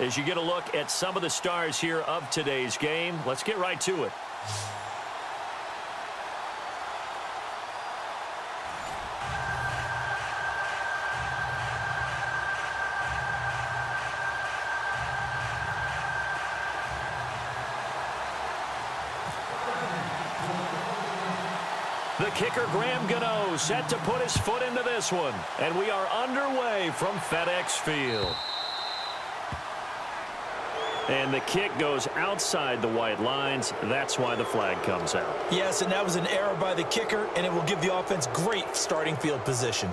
as you get a look at some of the stars here of today's game. Let's get right to it. The kicker, Graham Gano, set to put his foot into this one. And we are underway from FedEx Field. And the kick goes outside the white lines. That's why the flag comes out. Yes, and that was an error by the kicker, and it will give the offense great starting field position.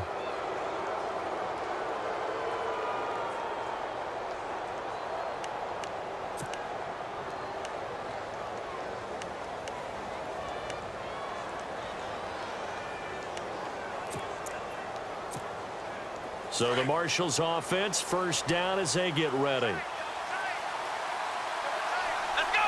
So the Marshals offense first down as they get ready. Let's go.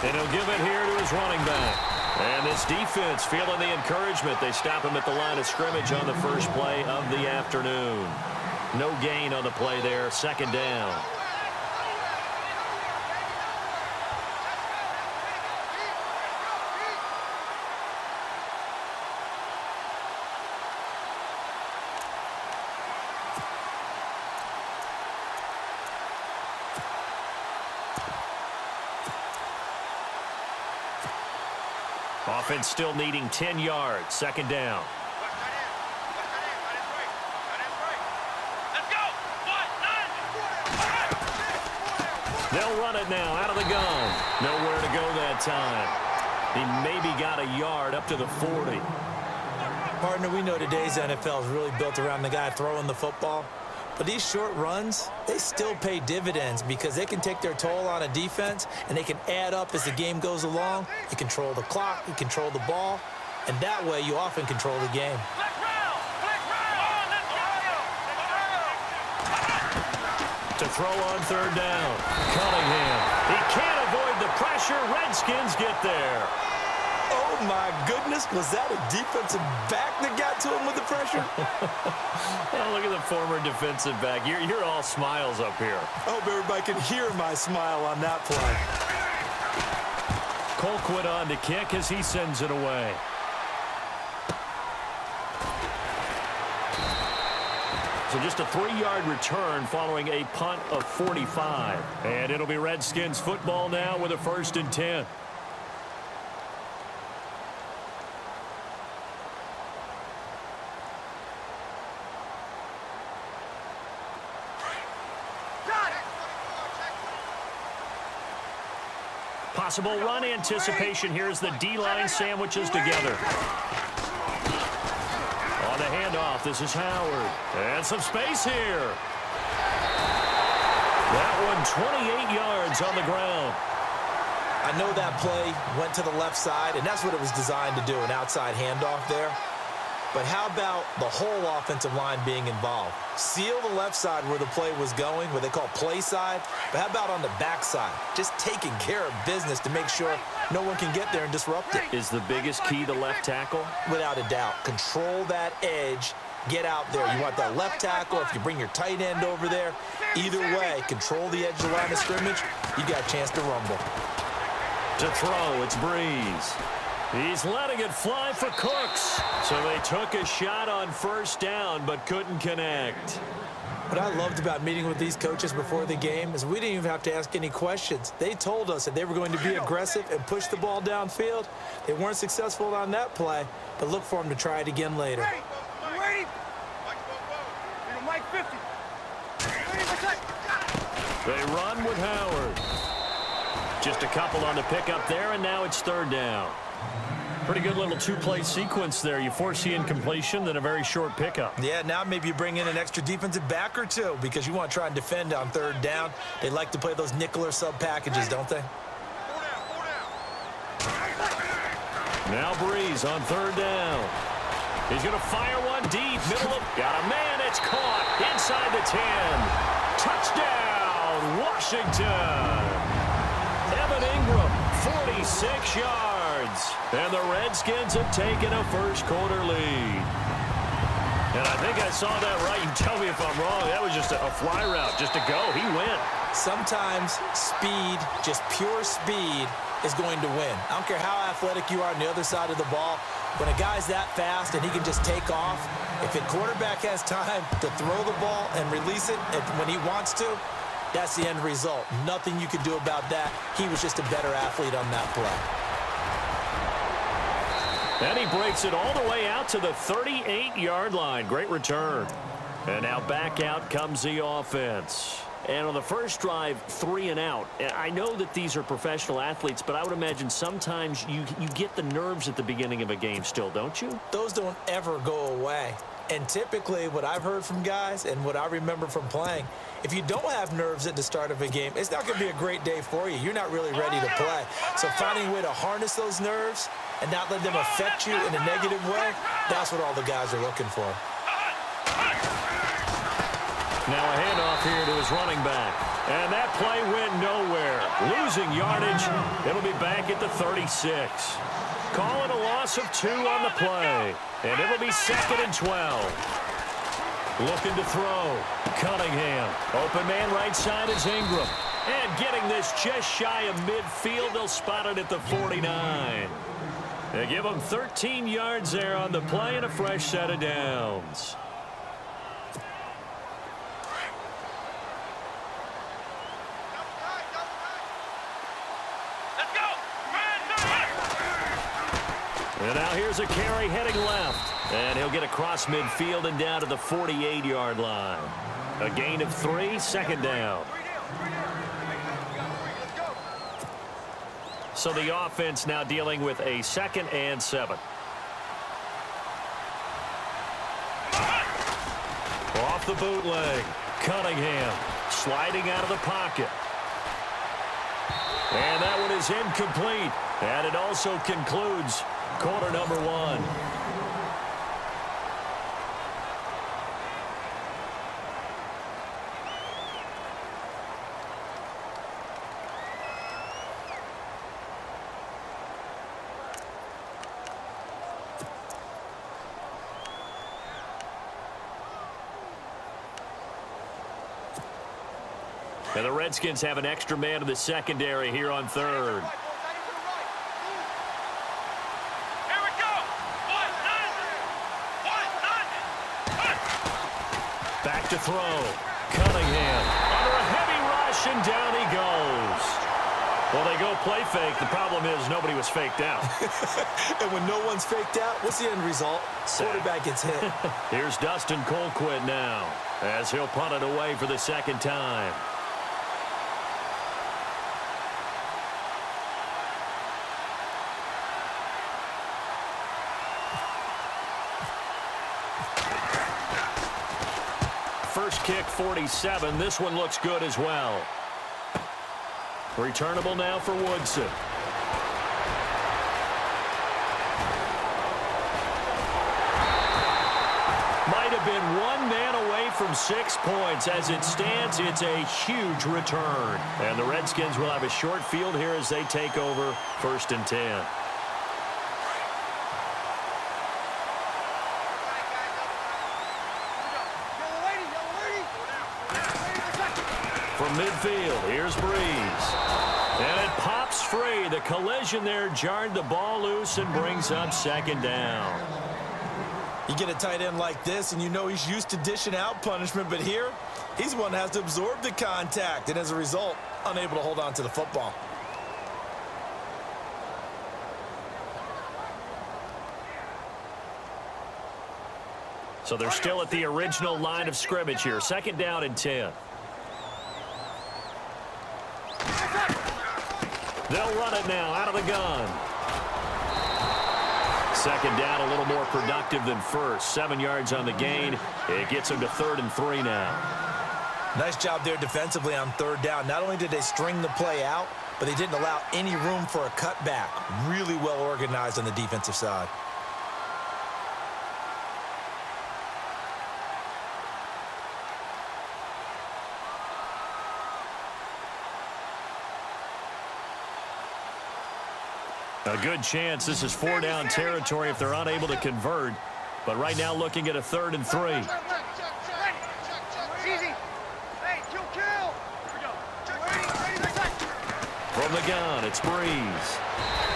And he'll give it here to his running back. And this defense feeling the encouragement. They stop him at the line of scrimmage on the first play of the afternoon. No gain on the play there. Second down. Offense still needing 10 yards. Second down. They'll run it now out of the gun. Nowhere to go that time. He maybe got a yard up to the 40. Partner, we know today's NFL is really built around the guy throwing the football. But these short runs, they still pay dividends because they can take their toll on a defense and they can add up as the game goes along. You control the clock, you control the ball, and that way you often control the game. To throw on third down. Cunningham. He can't avoid the pressure. Redskins get there. Oh, my goodness. Was that a defensive back that got to him with the pressure? Oh, look at the former defensive back. You're all smiles up here. I hope everybody can hear my smile on that play. Colquitt on to kick as he sends it away. So just a 3-yard return following a punt of 45. And it'll be Redskins football now with a 1st and 10. Possible run anticipation here as the D-line sandwiches together. On the handoff, this is Howard. And some space here. That one 28 yards on the ground. I know that play went to the left side, and that's what it was designed to do, an outside handoff there. But how about the whole offensive line being involved? Seal the left side where the play was going, what they call play side. But how about on the back side? Just taking care of business to make sure no one can get there and disrupt it. Is the biggest key to left tackle? Without a doubt. Control that edge. Get out there. You want that left tackle. If you bring your tight end over there, either way, control the edge of the line of scrimmage. You got a chance to rumble. To throw, it's Breeze. He's letting it fly for Cooks. So they took a shot on first down but couldn't connect. What I loved about meeting with these coaches before the game is we didn't even have to ask any questions. They told us that they were going to be aggressive and push the ball downfield. They weren't successful on that play, but look for them to try it again later. They run with Howard. Just a couple on the pickup there, and now it's third down. Pretty good little two-play sequence there. You foresee incompletion, then a very short pickup. Yeah, now maybe you bring in an extra defensive back or two because you want to try and defend on third down. They like to play those nickel or sub packages, don't they? Now Breeze on third down. He's going to fire one deep. Middle of, got a man. It's caught inside the 10. Touchdown, Washington. Evan Ingram, 46 yards. And the Redskins have taken a first quarter lead. And I think I saw that right. You tell me if I'm wrong. That was just a fly route, just to go. He went. Sometimes speed, just pure speed, is going to win. I don't care how athletic you are on the other side of the ball. When a guy's that fast and he can just take off, if a quarterback has time to throw the ball and release it when he wants to, that's the end result. Nothing you could do about that. He was just a better athlete on that play. And he breaks it all the way out to the 38-yard line. Great return. And now back out comes the offense. And on the first drive, 3 and out. I know that these are professional athletes, but I would imagine sometimes you get the nerves at the beginning of a game still, don't you? Those don't ever go away. And typically what I've heard from guys and what I remember from playing, if you don't have nerves at the start of a game, it's not going to be a great day for you. You're not really ready to play. So finding a way to harness those nerves and not let them affect you in a negative way, that's what all the guys are looking for. Now a handoff here to his running back. And that play went nowhere. Losing yardage. It'll be back at the 36. Call it a loss of 2 on the play. And it'll be 2nd and 12. Looking to throw. Cunningham. Open man right side is Ingram. And getting this just shy of midfield. They'll spot it at the 49. They give him 13 yards there on the play and a fresh set of downs. And now here's a carry heading left. And he'll get across midfield and down to the 48-yard line. A gain of 3, 2nd down. So the offense now dealing with a 2nd and 7. Off the bootleg. Cunningham sliding out of the pocket. And that one is incomplete. And it also concludes quarter number 1. And the Redskins have an extra man in the secondary here on 3rd. Back to throw. Cunningham under a heavy rush, and down he goes. Well, they go play fake. The problem is nobody was faked out. And when no one's faked out, what's the end result? Quarterback gets hit. Here's Dustin Colquitt now as he'll punt it away for the 2nd time. First kick, 47. This one looks good as well. Returnable now for Woodson. Might have been one man away from 6 points. As it stands, it's a huge return. And the Redskins will have a short field here as they take over 1st and 10. From midfield, here's Breeze. And it pops free. The collision there jarred the ball loose and brings up 2nd down. You get a tight end like this, and you know he's used to dishing out punishment, but here, he's the one that has to absorb the contact, and as a result, unable to hold on to the football. So they're still at the original line of scrimmage here. 2nd down and 10. They'll run it now out of the gun. 2nd down, a little more productive than first. 7 yards on the gain. It gets them to 3rd and 3 now. Nice job there defensively on 3rd down. Not only did they string the play out, but they didn't allow any room for a cutback. Really well organized on the defensive side. A good chance this is 4 down territory if they're unable to convert. But right now looking at a 3rd and 3. From the gun, it's Breeze.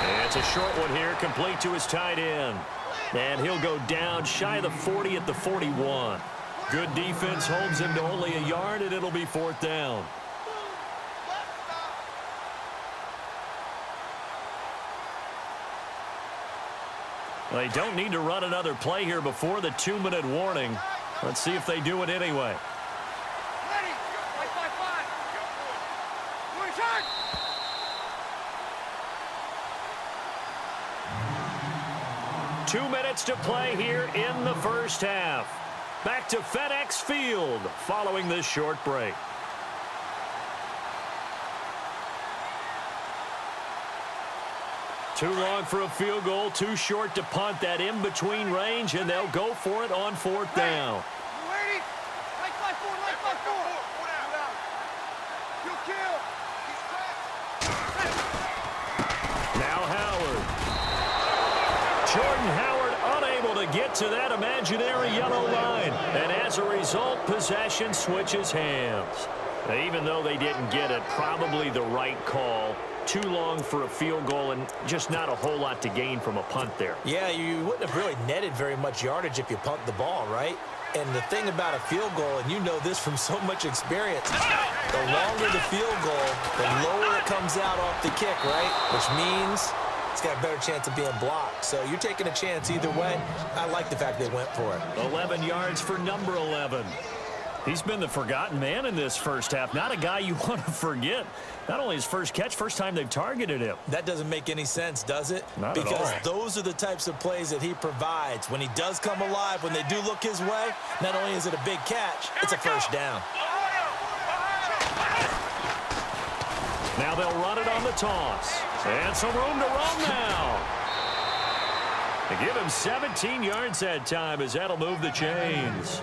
And it's a short one here, complete to his tight end. And he'll go down shy of the 40 at the 41. Good defense holds him to only a yard, and it'll be 4th down. They don't need to run another play here before the 2-minute warning. Let's see if they do it anyway. 2 minutes to play here in the first half. Back to FedEx Field following this short break. Too long for a field goal, too short to punt that in-between range, and they'll go for it on 4th down. Now Howard. Jordan Howard unable to get to that imaginary yellow line, and as a result, possession switches hands. Even though they didn't get it, probably the right call. Too long for a field goal and just not a whole lot to gain from a punt there. Yeah, you wouldn't have really netted very much yardage if you pumped the ball, right? And the thing about a field goal, and you know this from so much experience, the longer the field goal, the lower it comes out off the kick, right? Which means it's got a better chance of being blocked. So you're taking a chance either way. I like the fact they went for it. 11 yards for number 11. He's been the forgotten man in this first half. Not a guy you want to forget. Not only his first catch, first time they've targeted him. That doesn't make any sense, does it? Not at all. Because those are the types of plays that he provides. When he does come alive, when they do look his way, not only is it a big catch, it's a first down. Now they'll run it on the toss. And some room to run now. They give him 17 yards that time as that'll move the chains.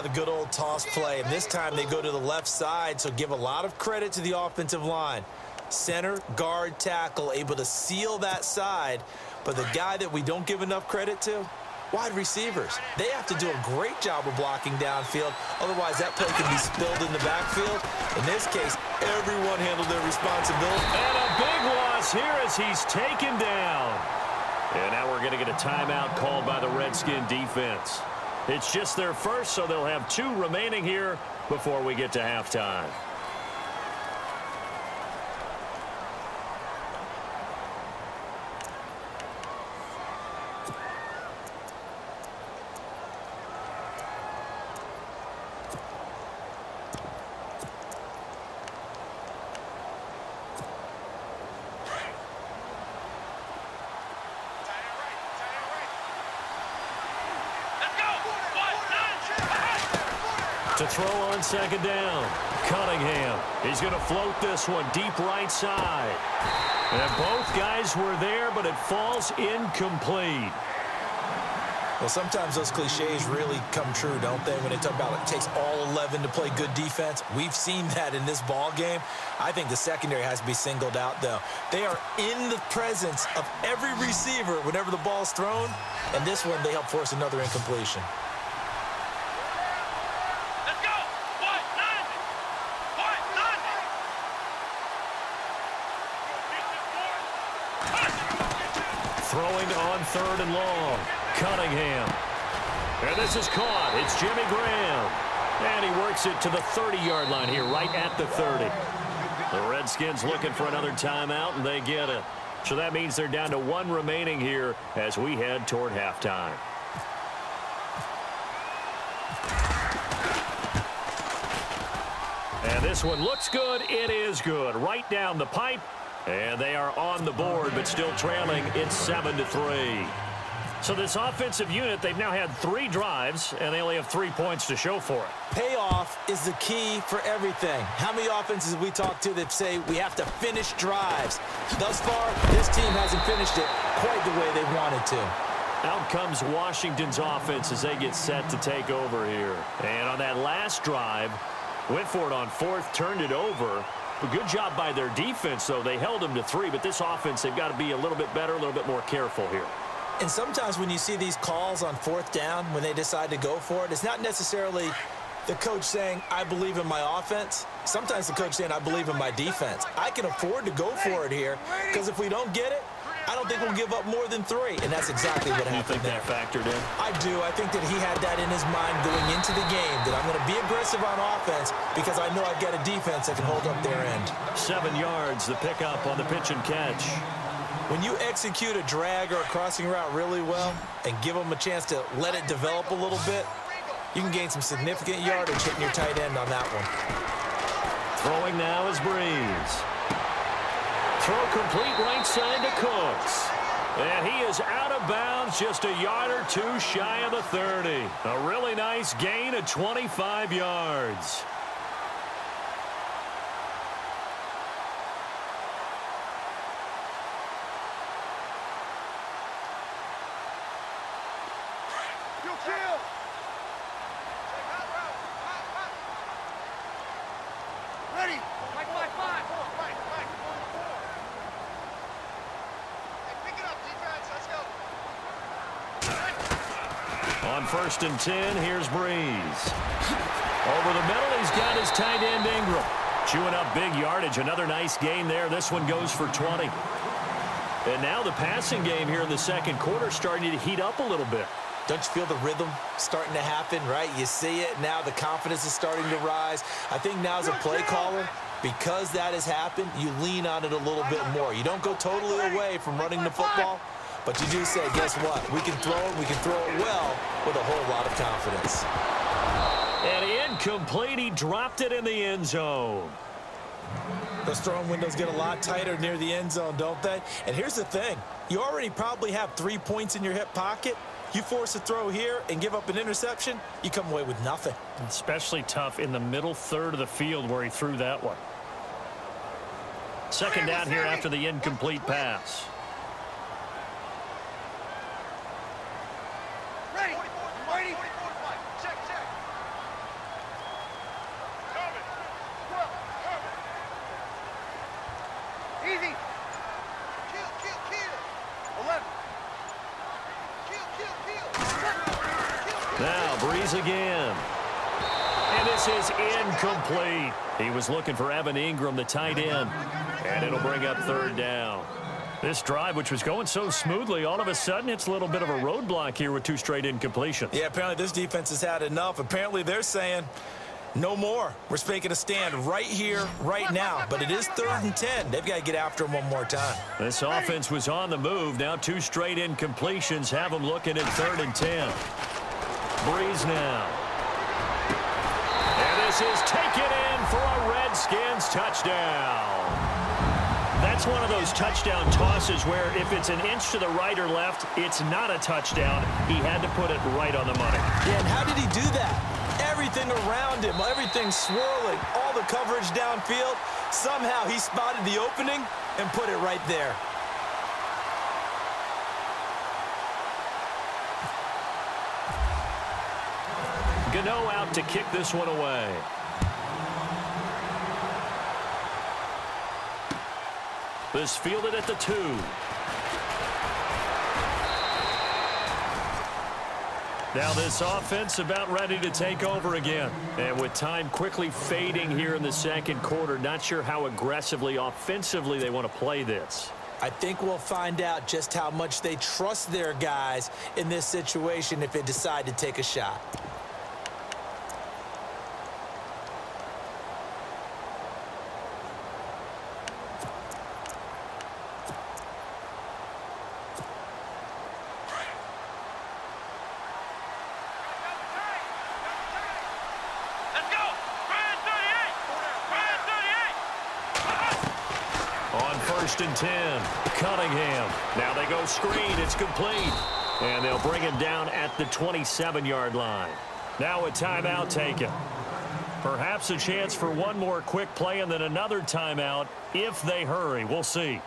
The good old toss play, and this time they go to the left side, so give a lot of credit to the offensive line. Center, guard, tackle, able to seal that side, but the guy that we don't give enough credit to, wide receivers. They have to do a great job of blocking downfield, otherwise that play can be spilled in the backfield. In this case, everyone handled their responsibility. And a big loss here as he's taken down. And now we're going to get a timeout called by the Redskin defense. It's just their first, so they'll have 2 remaining here before we get to halftime. To throw on second down, Cunningham. He's going to float this one deep right side. And both guys were there, but it falls incomplete. Well, sometimes those cliches really come true, don't they? When they talk about it takes all 11 to play good defense. We've seen that in this ball game. I think the secondary has to be singled out, though. They are in the presence of every receiver whenever the ball's thrown. And this one, they help force another incompletion. Throwing on 3rd and long. Cunningham. And this is caught. It's Jimmy Graham. And he works it to the 30-yard line here, right at the 30. The Redskins looking for another timeout, and they get it. So that means they're down to 1 remaining here as we head toward halftime. And this one looks good. It is good. Right down the pipe. And they are on the board, but still trailing. It's 7-3. So this offensive unit, they've now had 3 drives, and they only have 3 points to show for it. Payoff is the key for everything. How many offenses have we talked to that say we have to finish drives? Thus far, this team hasn't finished it quite the way they wanted to. Out comes Washington's offense as they get set to take over here. And on that last drive, went for it on 4th, turned it over. A good job by their defense, though. They held them to 3, but this offense, they've got to be a little bit better, a little bit more careful here. And sometimes when you see these calls on fourth down, when they decide to go for it, it's not necessarily the coach saying, I believe in my offense. Sometimes the coach saying, I believe in my defense. I can afford to go for it here because if we don't get it, I don't think we'll give up more than 3. And that's exactly what happened there. You think that factored in? I do. I think that he had that in his mind going into the game, that I'm going to be aggressive on offense because I know I've got a defense that can hold up their end. 7 yards, the pickup on the pitch and catch. When you execute a drag or a crossing route really well and give them a chance to let it develop a little bit, you can gain some significant yardage hitting your tight end on that one. Throwing now is Breeze. Throw complete right side to Cooks. And he is out of bounds just a yard or 2 shy of the 30. A really nice gain of 25 yards. On 1st and 10, here's Breeze. Over the middle, he's got his tight end Ingram. Chewing up big yardage. Another nice gain there. This one goes for 20. And now the passing game here in the second quarter starting to heat up a little bit. Don't you feel the rhythm starting to happen, right? You see it. Now the confidence is starting to rise. I think now as a play caller, because that has happened, you lean on it a little bit more. You don't go totally away from running the football, but you do say, guess what? We can throw it. We can throw it well with a whole lot of confidence. And incomplete. He dropped it in the end zone. Those throwing windows get a lot tighter near the end zone, don't they? And here's the thing. You already probably have 3 points in your hip pocket. You force a throw here and give up an interception, you come away with nothing. Especially tough in the middle third of the field where he threw that one. Second down here after the incomplete pass. Ready. Check. Easy. Kill. 11. Kill. Now Breeze again. And this is incomplete. He was looking for Evan Ingram, the tight end. And it'll bring up 3rd down. This drive, which was going so smoothly, all of a sudden it's a little bit of a roadblock here with 2 straight incompletions. Yeah, apparently this defense has had enough. Apparently they're saying, no more. We're making a stand right here, right now. But it is 3rd and 10. They've got to get after him one more time. This offense was on the move. Now 2 straight incompletions have them looking at 3rd and 10. Breeze now. And this is taken in for a Redskins touchdown. That's one of those touchdown tosses where if it's an inch to the right or left, it's not a touchdown. He had to put it right on the money. Yeah, and how did he do that? Everything around him, everything swirling, all the coverage downfield. Somehow he spotted the opening and put it right there. Gano out to kick this one away. This fielded at the 2. Now this offense about ready to take over again. And with time quickly fading here in the second quarter, not sure how aggressively, offensively they want to play this. I think we'll find out just how much they trust their guys in this situation if they decide to take a shot. And 10. Cunningham. Now they go screen. It's complete. And they'll bring him down at the 27-yard line. Now a timeout taken. Perhaps a chance for one more quick play and then another timeout if they hurry. We'll see.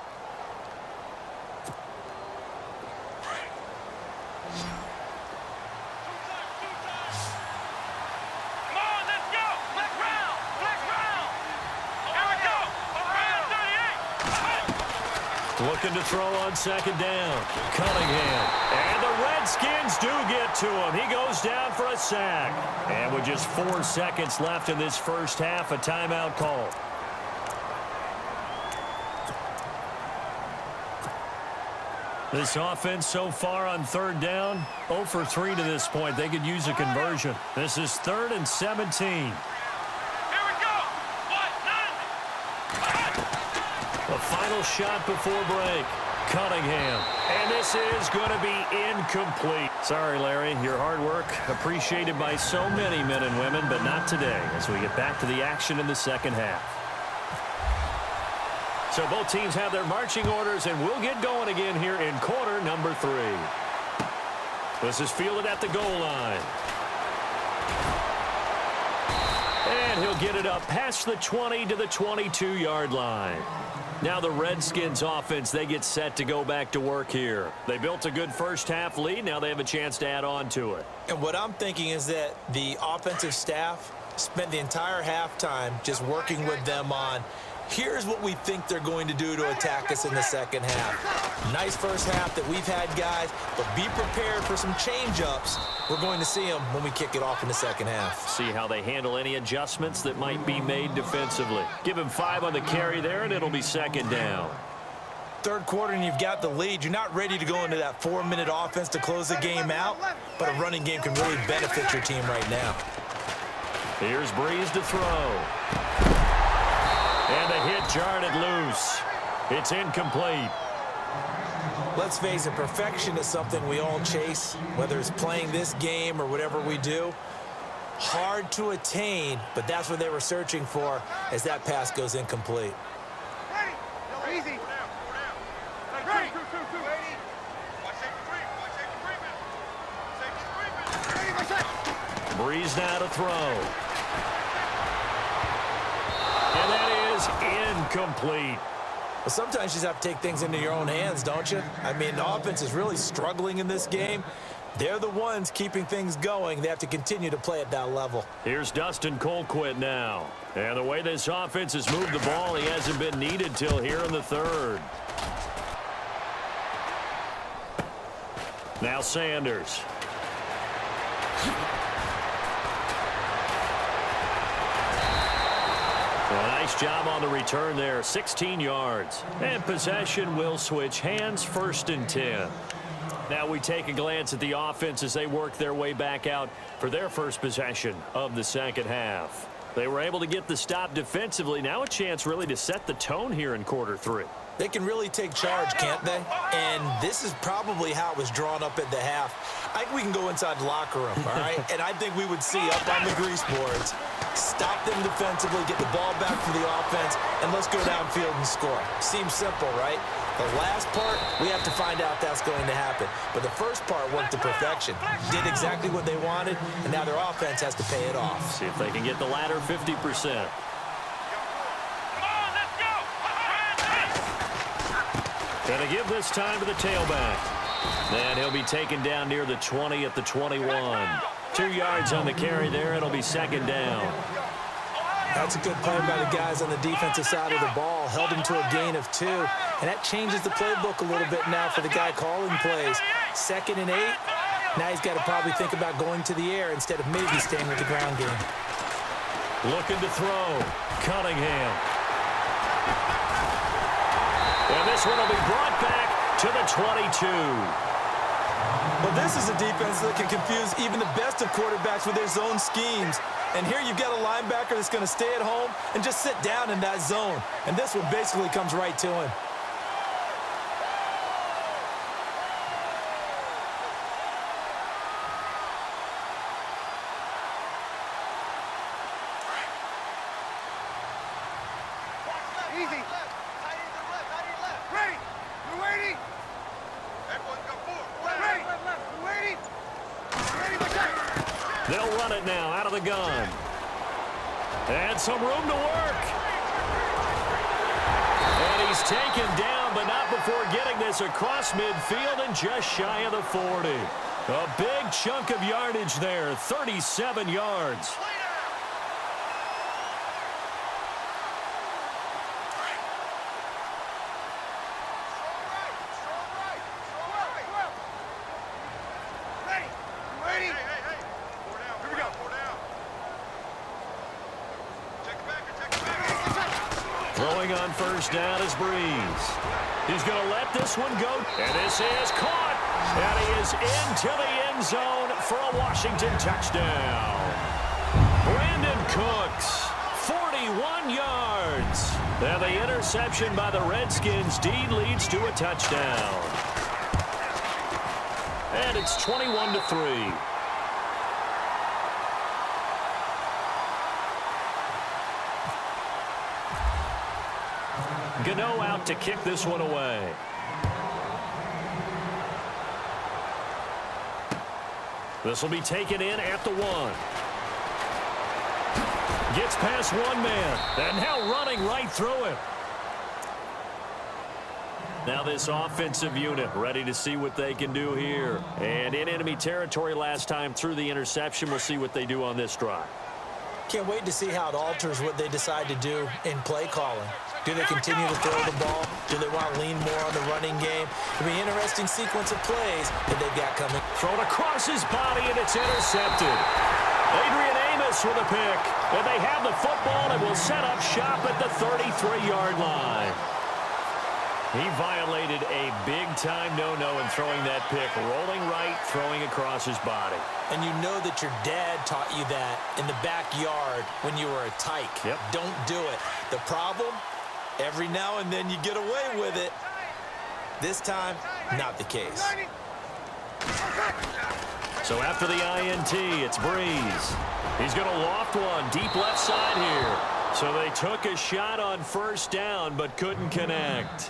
Looking to throw on second down. Cunningham. And the Redskins do get to him. He goes down for a sack. And with just 4 seconds left in this first half, a timeout call. This offense so far on third down, 0 for 3 to this point. They could use a conversion. This is 3rd and 17. Here we go. The final shot before break. Cunningham. And this is going to be incomplete. Sorry, Larry. Your hard work appreciated by so many men and women, but not today as we get back to the action in the second half. So both teams have their marching orders, and we'll get going again here in quarter number 3. This is fielded at the goal line. And he'll get it up past the 20 to the 22-yard line. Now the Redskins offense, they get set to go back to work here. They built a good first half lead. Now they have a chance to add on to it. And what I'm thinking is that the offensive staff spent the entire halftime just working with them on, here's what we think they're going to do to attack us in the second half. Nice first half that we've had, guys, but be prepared for some change-ups. We're going to see them when we kick it off in the second half. See how they handle any adjustments that might be made defensively. Give him 5 on the carry there, and it'll be second down. Third quarter, and you've got the lead. You're not ready to go into that 4-minute offense to close the game out, but a running game can really benefit your team right now. Here's Breeze to throw. And the hit jarred it loose. It's incomplete. Let's face it, perfection is something we all chase, whether it's playing this game or whatever we do. Hard to attain, but that's what they were searching for as that pass goes incomplete. Ready. Easy. Ready. Ready. Watch safety treatment. Breeze now to throw. And that is incomplete. Well, sometimes you just have to take things into your own hands, don't you? I mean, the offense is really struggling in this game. They're the ones keeping things going. They have to continue to play at that level. Here's Dustin Colquitt now. And the way this offense has moved the ball, he hasn't been needed till here in the third. Now Sanders. A nice job on the return there, 16 yards. And possession will switch hands, 1st and 10. Now we take a glance at the offense as they work their way back out for their first possession of the second half. They were able to get the stop defensively. Now a chance really to set the tone here in quarter 3. They can really take charge, can't they? And this is probably how it was drawn up at the half. I think we can go inside the locker room, all right? And I think we would see up on the grease boards, stop them defensively, get the ball back for the offense, and let's go downfield and score. Seems simple, right? The last part, we have to find out that's going to happen. But the first part worked to perfection. Did exactly what they wanted, and now their offense has to pay it off. See if they can get the latter 50%. Gonna give this time to the tailback. And he'll be taken down near the 20 at the 21. 2 yards on the carry there. It'll be second down. That's a good play by the guys on the defensive side of the ball. Held him to a gain of 2. And that changes the playbook a little bit now for the guy calling plays. 2nd and 8. Now he's got to probably think about going to the air instead of maybe staying with the ground game. Looking to throw. Cunningham. And this one will be brought back to the 22. Well, this is a defense that can confuse even the best of quarterbacks with their zone schemes. And here you've got a linebacker that's going to stay at home and just sit down in that zone. And this one basically comes right to him. Easy. Tight end to the left. Ready. We're waiting. Everyone come forward. Ready. We're waiting. Ready, my shot. They'll run it now out of the gun. And some room to work. And he's taken down, but not before getting this across midfield and just shy of the 40. A big chunk of yardage there, 37 yards. Throwing on first down is Breeze. He's going to let this one go. And this is caught. And he is into the end zone for a Washington touchdown. Brandon Cooks, 41 yards. And the interception by the Redskins. Deed leads to a touchdown. And it's 21-3. Gano out to kick this one away. This will be taken in at the 1. Gets past one man. And now running right through him. Now this offensive unit ready to see what they can do here. And in enemy territory last time through the interception. We'll see what they do on this drive. Can't wait to see how it alters what they decide to do in play calling. Do they continue to throw the ball? Do they want to lean more on the running game? It'll be an interesting sequence of plays that they've got coming. Thrown across his body, and it's intercepted. Adrian Amos with a pick. And they have the football and will set up shop at the 33-yard line. He violated a big-time no-no in throwing that pick. Rolling right, throwing across his body. And you know that your dad taught you that in the backyard when you were a tyke. Yep. Don't do it. The problem? Every now and then you get away with it. This time, not the case. So after the INT, it's Breeze. He's going to loft one deep left side here. So they took a shot on first down but couldn't connect.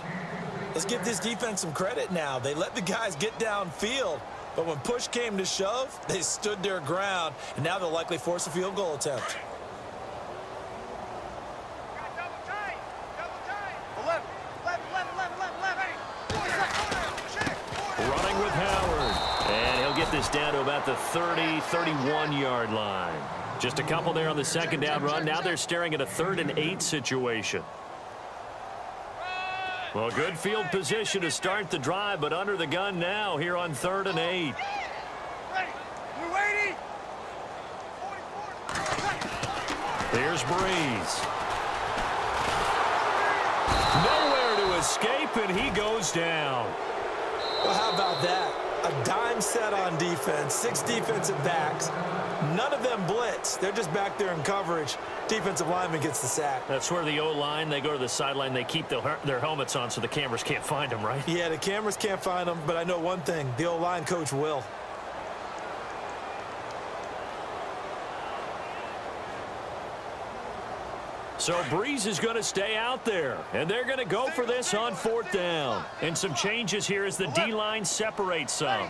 Let's give this defense some credit now. They let the guys get downfield, but when push came to shove, they stood their ground, and now they'll likely force a field goal attempt. Running with Howard. And he'll get this down to about the 31-yard line. Just a couple there on the second down run. Now they're staring at a 3rd and 8 situation. Well, good field position to start the drive, but under the gun now here on 3rd and 8. Here's Breeze. Nowhere to escape, and he goes down. Well, how about that? A dime set on defense, 6 defensive backs. None of them blitz. They're just back there in coverage. Defensive lineman gets the sack. That's where the O-line, they go to the sideline, they keep their helmets on so the cameras can't find them, right? Yeah, the cameras can't find them, but I know one thing. The O-line coach will. So Breeze is going to stay out there, and they're going to go for this on 4th down. And some changes here as the D-line separates some.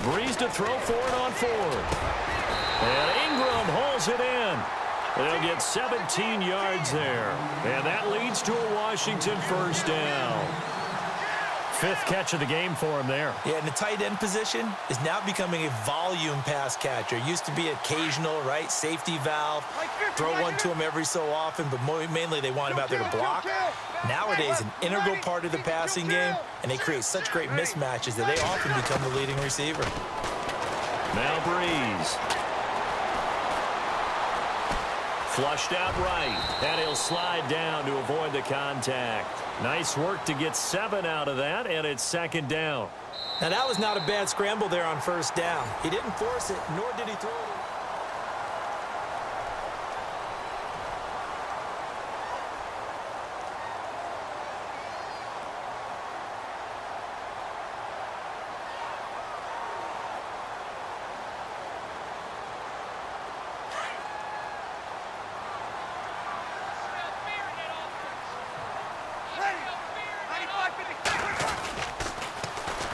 Breeze to throw for it on 4th. And Ingram holds it in. They'll get 17 yards there. And that leads to a Washington first down. 5th catch of the game for him there. Yeah, and the tight end position is now becoming a volume pass catcher. Used to be occasional, right? Safety valve. Throw one to him every so often, but mainly they want him out there to block. Nowadays, an integral part of the passing game, and they create such great mismatches that they often become the leading receiver. Now Breeze. Flushed out right, and he'll slide down to avoid the contact. Nice work to get 7 out of that, and it's 2nd down. Now, that was not a bad scramble there on first down. He didn't force it, nor did he throw it.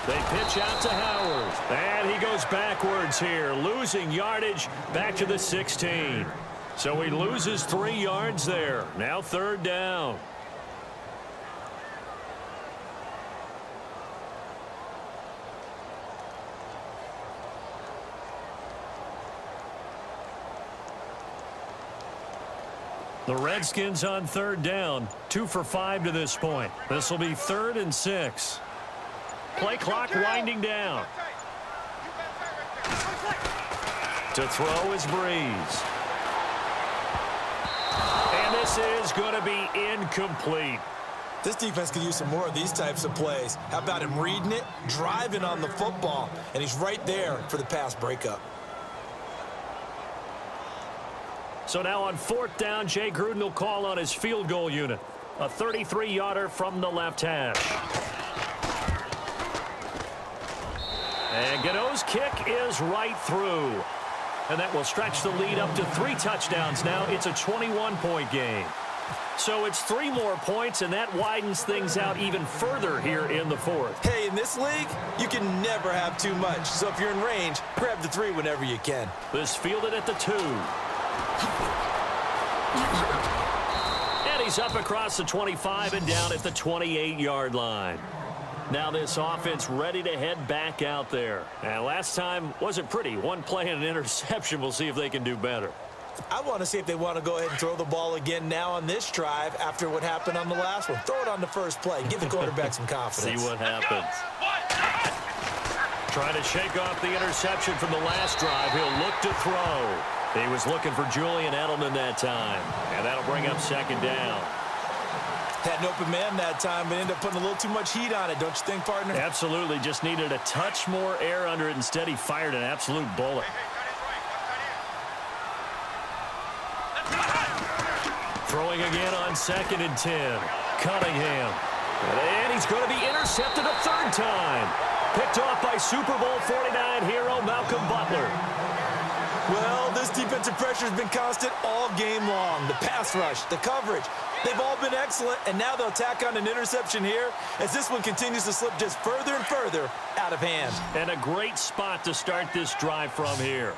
They pitch out to Howard, and he goes backwards here, losing yardage back to the 16. So he loses 3 yards there. Now 3rd down. The Redskins on 3rd down, 2 for 5 to this point. This will be 3rd and 6. Play clock winding down. To throw is Breeze. And this is going to be incomplete. This defense could use some more of these types of plays. How about him reading it, driving on the football, and he's right there for the pass breakup. So now on 4th down, Jay Gruden will call on his field goal unit. A 33-yarder from the left hash. And Gano's kick is right through. And that will stretch the lead up to 3 touchdowns now. It's a 21-point game. So it's 3 more points, and that widens things out even further here in the 4th. Hey, in this league, you can never have too much. So if you're in range, grab the 3 whenever you can. This fielded at the 2. And he's up across the 25 and down at the 28-yard line. Now this offense ready to head back out there. And last time wasn't pretty. 1 play and an interception. We'll see if they can do better. I want to see if they want to go ahead and throw the ball again now on this drive after what happened on the last one. Throw it on the first play. Give the quarterback some confidence. See what happens. Trying to shake off the interception from the last drive. He'll look to throw. He was looking for Julian Edelman that time. And that'll bring up 2nd down. Had an open man that time, but ended up putting a little too much heat on it, don't you think, partner? Absolutely. Just needed a touch more air under it. Instead, he fired an absolute bullet. Throwing again on 2nd and 10. Cunningham. And he's going to be intercepted a 3rd time. Picked off by Super Bowl 49 hero Malcolm Butler. Well, this defensive pressure has been constant all game long. The pass rush, the coverage, they've all been excellent, and now they'll tack on an interception here as this one continues to slip just further and further out of hand. And a great spot to start this drive from here.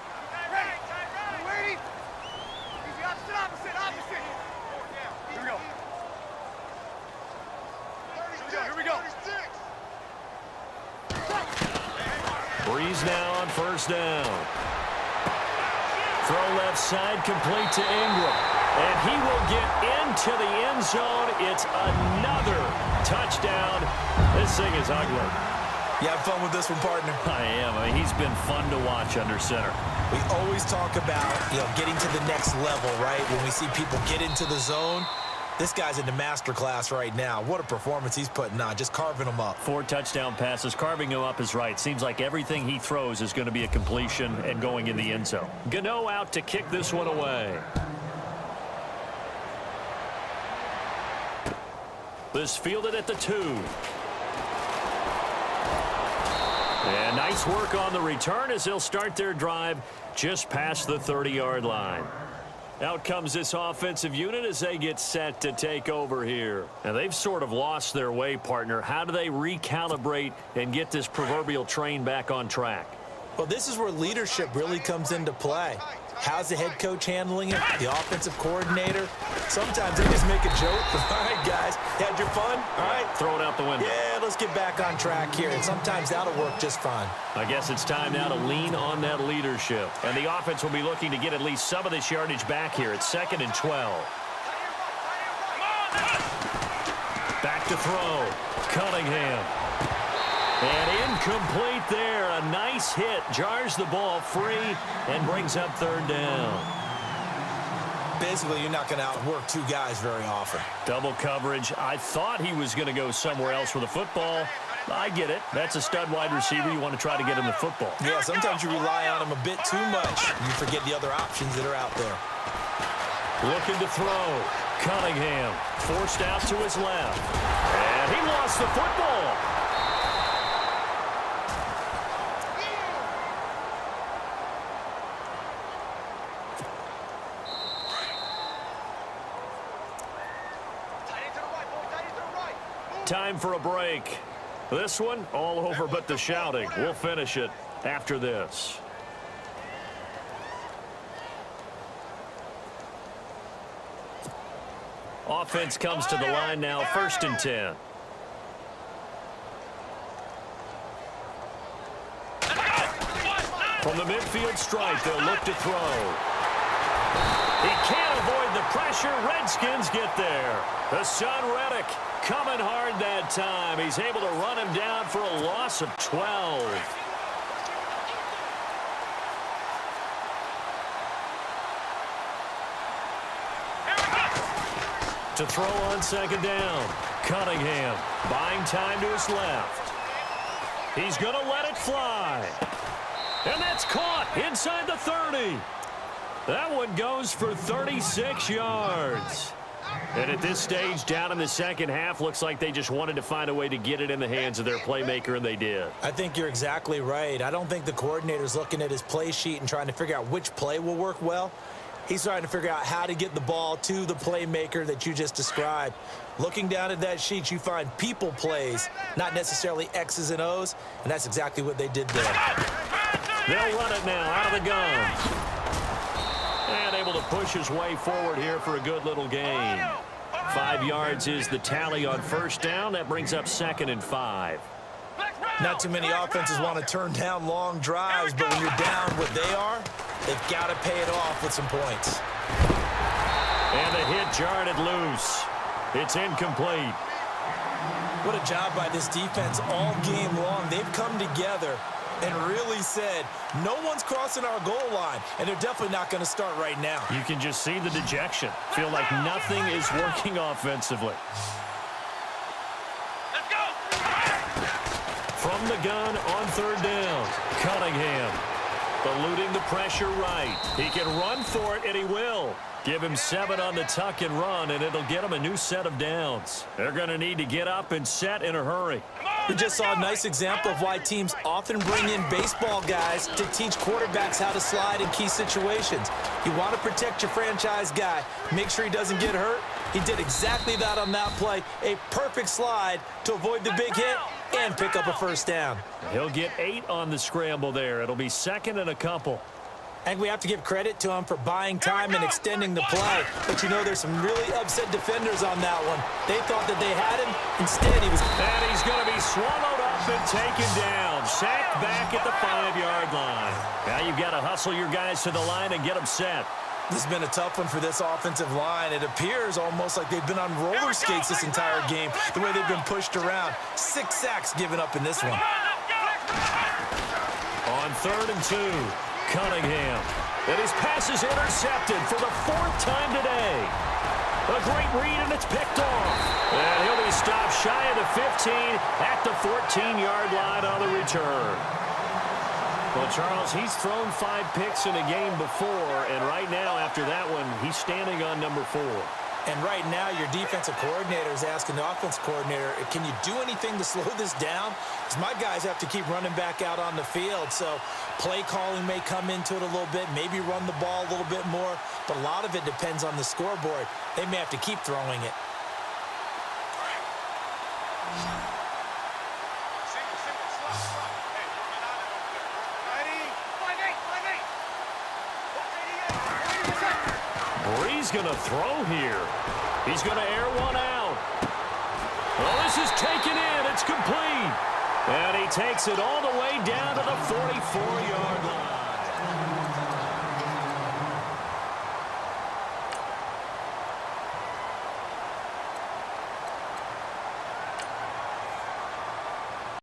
Breeze now on 1st down. Throw left side, complete to Ingram. And he will get into the end zone. It's another touchdown. This thing is ugly. You have fun with this one, partner? I am. I mean, he's been fun to watch under center. We always talk about, getting to the next level, right? When we see people get into the zone. This guy's in the master class right now. What a performance he's putting on, just carving them up. 4 touchdown passes. Carving him up is right. Seems like everything he throws is going to be a completion and going in the end zone. Gano out to kick this one away. This fielded at the 2. And nice work on the return as they'll start their drive just past the 30-yard line. Out comes this offensive unit as they get set to take over here. Now, they've sort of lost their way, partner. How do they recalibrate and get this proverbial train back on track? Well, this is where leadership really comes into play. How's the head coach handling it? The offensive coordinator? Sometimes they just make a joke. All right, guys, had your fun? All right. Throw it out the window. Yeah, let's get back on track here. And sometimes that'll work just fine. I guess it's time now to lean on that leadership. And the offense will be looking to get at least some of this yardage back here. It's 2nd and 12. Back to throw. Cunningham. And incomplete there. A nice hit. Jars the ball free and brings up 3rd down. Basically, you're not going to outwork 2 guys very often. Double coverage. I thought he was going to go somewhere else with the football. I get it. That's a stud wide receiver. You want to try to get him the football. Yeah, sometimes you rely on him a bit too much. You forget the other options that are out there. Looking to throw. Cunningham forced out to his left. And he lost the football. Time for a break. This one, all over but the shouting. We'll finish it after this. Offense comes to the line now, 1st and 10. From the midfield stripe, they'll look to throw. He can't avoid the pressure. Redskins get there. Hassan Reddick coming hard that time. He's able to run him down for a loss of 12. To throw on second down. Cunningham buying time to his left. He's going to let it fly. And that's caught inside the 30. That one goes for 36 yards. And at this stage, down in the second half, looks like they just wanted to find a way to get it in the hands of their playmaker, and they did. I think you're exactly right. I don't think the coordinator's looking at his play sheet and trying to figure out which play will work well. He's trying to figure out how to get the ball to the playmaker that you just described. Looking down at that sheet, you find people plays, not necessarily X's and O's, and that's exactly what they did there. They'll run it now out of the gun. And able to push his way forward here for a good little gain. 5 yards is the tally on first down. That brings up 2nd and 5. Not too many offenses want to turn down long drives, but when you're down what they are, they've got to pay it off with some points. And the hit jarred it loose. It's incomplete. What a job by this defense all game long. They've come together and really said, no one's crossing our goal line, and they're definitely not going to start right now. You can just see the dejection. Feel like nothing is working offensively. Let's go! From the gun on third down, Cunningham eluding the pressure right. He can run for it, and he will. Give him 7 on the tuck and run, and it'll get him a new set of downs. They're going to need to get up and set in a hurry. We just saw a nice example of why teams often bring in baseball guys to teach quarterbacks how to slide in key situations. You want to protect your franchise guy. Make sure he doesn't get hurt. He did exactly that on that play. A perfect slide to avoid the big hit and pick up a first down. He'll get 8 on the scramble there. It'll be 2nd and a couple. I think we have to give credit to him for buying time and extending the play. But you know, there's some really upset defenders on that one. They thought that they had him. Instead, he was... And he's going to be swallowed up and taken down. Sacked back at the 5-yard line. Now you've got to hustle your guys to the line and get them set. This has been a tough one for this offensive line. It appears almost like they've been on roller skates this entire game, the way they've been pushed around. 6 sacks given up in this one. On 3rd and 2, Cunningham. And his pass is intercepted for the 4th time today. A great read, and it's picked off. And he'll be stopped shy of the 15 at the 14-yard line on the return. Well, Charles, he's thrown 5 picks in a game before, and right now, after that one, he's standing on number 4. And right now, your defensive coordinator is asking the offense coordinator, can you do anything to slow this down? Because my guys have to keep running back out on the field. So play calling may come into it a little bit, maybe run the ball a little bit more. But a lot of it depends on the scoreboard. They may have to keep throwing it. Brees going to throw here. He's going to air one out. Well, this is taken in. It's complete. And he takes it all the way down to the 44-yard